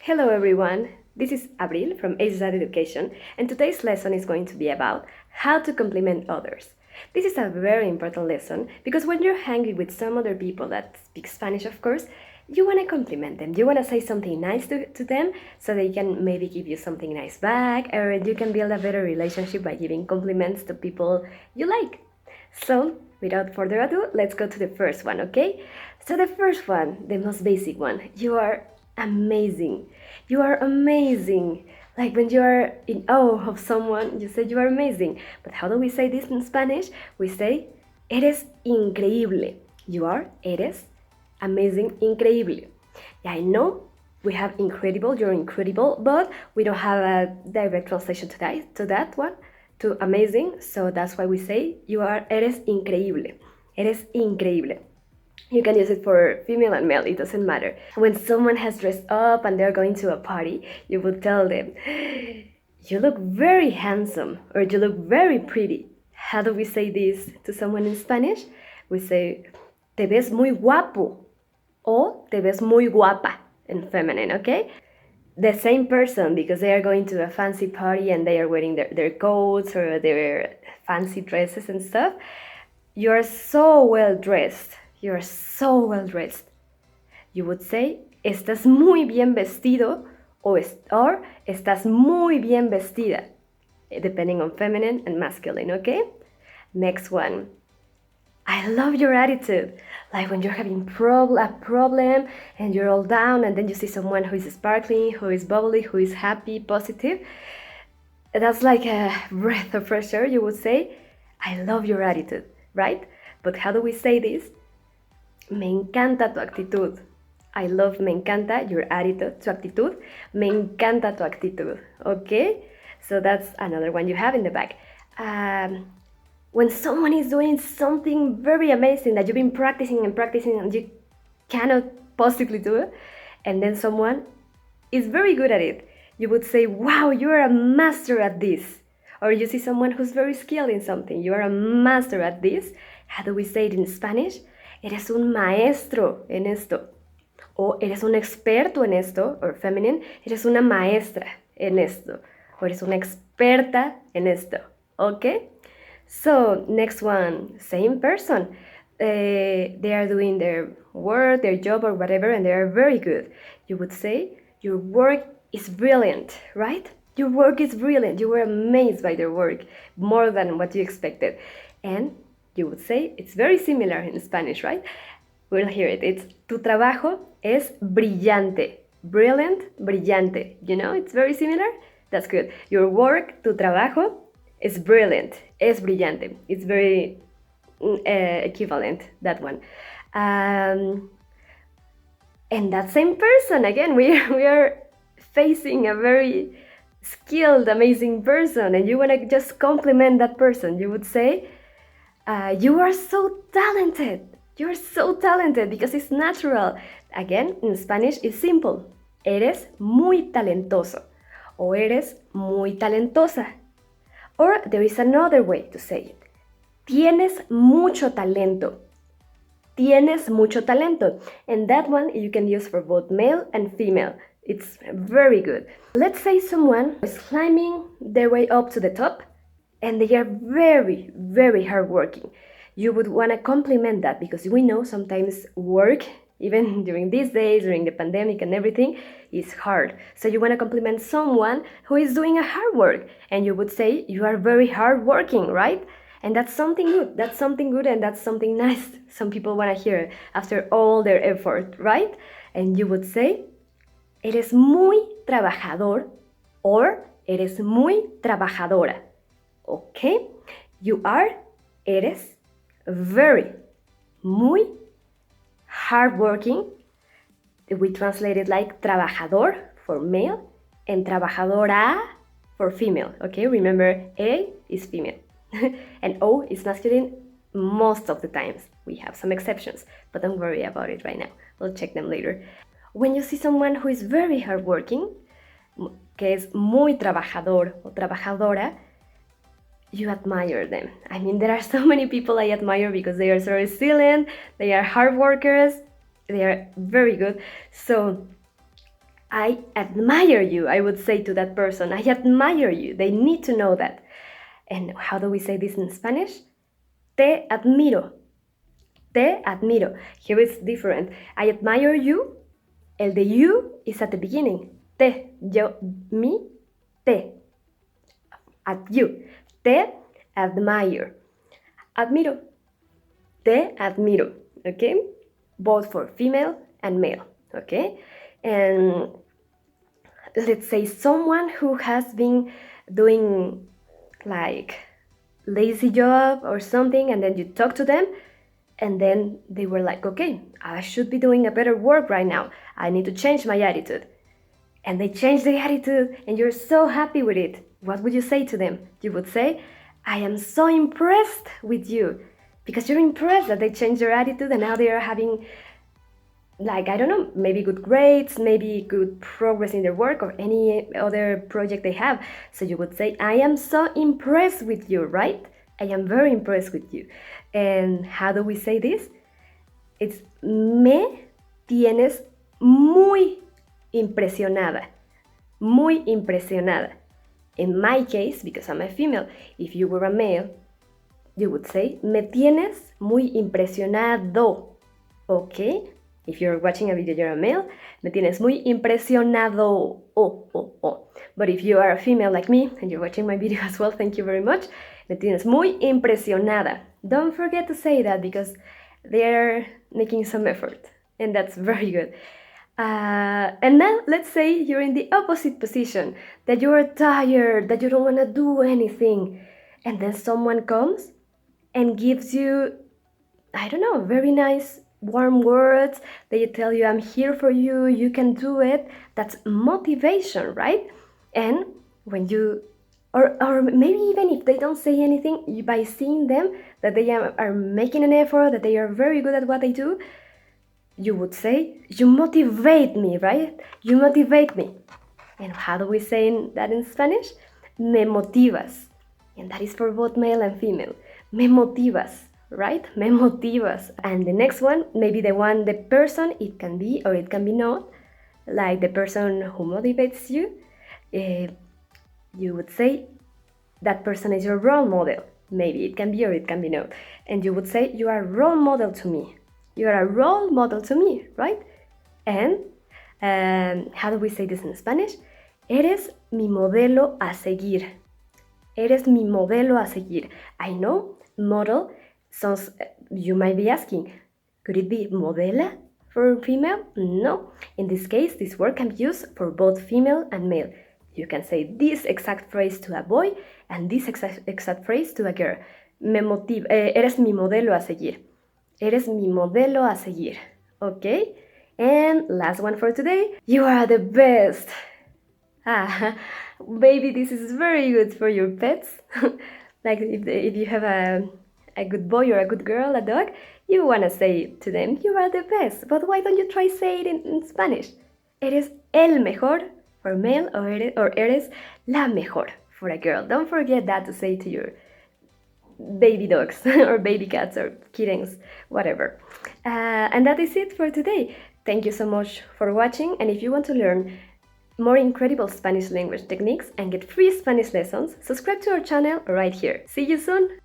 Hello everyone, this is Abril from HZad Education, and today's lesson is going to be about how to compliment others. This is a very important lesson because when you're hanging with some other people that speak Spanish, of course, you want to compliment them. You want to say something nice to them so they can maybe give you something nice back, or you can build a better relationship by giving compliments to people you like. So, without further ado, let's go to the first one, okay? So, the first one, the most basic one, you are amazing. You are amazing. Like when you are in awe of someone, you say you are amazing. But how do we say this in Spanish? We say, eres increíble. You are, eres, amazing, increíble. Yeah, I know we have incredible, you're incredible, but we don't have a direct translation to that one, to amazing. So that's why we say you are, eres increíble. Eres increíble. You can use it for female and male, it doesn't matter. When someone has dressed up and they're going to a party, you would tell them, you look very handsome, or you look very pretty. How do we say this to someone in Spanish? We say, te ves muy guapo, o te ves muy guapa in feminine, okay? The same person, because they are going to a fancy party and they are wearing their coats or their fancy dresses and stuff. You're so well dressed. You're so well dressed. You would say, estás muy bien vestido or estás muy bien vestida, depending on feminine and masculine, okay? Next one. I love your attitude. Like when you're having a problem and you're all down and then you see someone who is sparkling, who is bubbly, who is happy, positive. That's like a breath of fresh air. You would say, I love your attitude, right? But how do we say this? Me encanta tu actitud. I love, me encanta your attitude, tu actitud. Me encanta tu actitud, okay? So that's another one you have in the back. When someone is doing something very amazing that you've been practicing and you cannot possibly do it, and then someone is very good at it, you would say, wow, you're a master at this. Or you see someone who's very skilled in something, you are a master at this. How do we say it in Spanish? Eres un maestro en esto. O eres un experto en esto, or feminine, eres una maestra en esto. O eres una experta en esto, okay? So, next one, same person. They are doing their work, their job, or whatever, and they are very good. You would say, your work is brilliant, right? Your work is brilliant. You were amazed by their work, more than what you expected. And you would say, it's very similar in Spanish, right? We'll hear it. It's, tu trabajo es brillante. Brilliant, brillante. You know, it's very similar? That's good. Your work, tu trabajo, is brilliant. Es brillante. It's very equivalent, that one. And that same person, again, we are facing a very skilled, amazing person, and you want to just compliment that person. You would say, you are so talented. You're so talented, because it's natural. Again, in Spanish, it's simple. Eres muy talentoso. O eres muy talentosa. Or there is another way to say it. Tienes mucho talento. Tienes mucho talento. And that one you can use for both male and female. It's very good. Let's say someone is climbing their way up to the top and they are very, very hardworking. You would want to compliment that, because we know sometimes work, even during these days, during the pandemic and everything, is hard. So you want to compliment someone who is doing a hard work, and you would say, you are very hardworking, right? And that's something good. That's something good, and that's something nice. Some people want to hear after all their effort, right? And you would say, eres muy trabajador, or eres muy trabajadora. Okay? You are, eres, very, muy, hardworking. We translate it like trabajador for male and trabajadora for female. Okay, remember A is female and O is masculine most of the times. We have some exceptions, but don't worry about it right now. We'll check them later. When you see someone who is very hardworking, que es muy trabajador o trabajadora, you admire them. I mean, there are so many people I admire because they are so resilient, they are hard workers, they are very good. So I admire you, I would say to that person. I admire you. They need to know that. And how do we say this in Spanish? Te admiro. Te admiro. Here it's different. I admire you. El de you is at the beginning. Te, yo, me, te. At you. Te admire. Admiro. Te admiro. Okay? Both for female and male. Okay? And let's say someone who has been doing like lazy job or something, and then you talk to them, and then they were like, okay, I should be doing a better work right now. I need to change my attitude. And they change the attitude, and you're so happy with it. What would you say to them? You would say, I am so impressed with you, because you're impressed that they changed their attitude and now they are having, like, I don't know, maybe good grades, maybe good progress in their work or any other project they have. So you would say, I am so impressed with you, right? I am very impressed with you. And how do we say this? It's me tienes muy impresionada. Muy impresionada. In my case, because I'm a female, if you were a male, you would say, me tienes muy impresionado. Okay? If you're watching a video, you're a male, me tienes muy impresionado. Oh. But if you are a female like me, and you're watching my video as well, thank you very much, me tienes muy impresionada. Don't forget to say that, because they're making some effort, and that's very good. And then let's say you're in the opposite position, that you are tired, that you don't want to do anything, and then someone comes and gives you, I don't know, very nice warm words. They tell you, I'm here for you, you can do it. That's motivation, right? And when you, or maybe even if they don't say anything, by seeing them that they are making an effort, that they are very good at what they do, you would say, you motivate me, right? You motivate me. And how do we say that in Spanish? Me motivas. And that is for both male and female. Me motivas, right? Me motivas. And the next one, maybe the person, it can be or it can be not, like the person who motivates you, you would say, that person is your role model. Maybe it can be or it can be not. And you would say, you are a role model to me. You are a role model to me, right? And how do we say this in Spanish? Eres mi modelo a seguir. Eres mi modelo a seguir. I know model sounds, you might be asking, could it be modela for female? No. In this case, this word can be used for both female and male. You can say this exact phrase to a boy and this exact phrase to a girl. Eres mi modelo a seguir. Eres mi modelo a seguir. Okay? And last one for today. You are the best. Baby, this is very good for your pets. Like if you have a good boy or a good girl, a dog, you want to say to them, you are the best. But why don't you try say it in Spanish? Eres el mejor for male, or eres la mejor for a girl. Don't forget that to say to your baby dogs or baby cats or kittens, whatever. And that is it for today. Thank you so much for watching, and if you want to learn more incredible Spanish language techniques and get free Spanish lessons, subscribe to our channel right here. See you soon!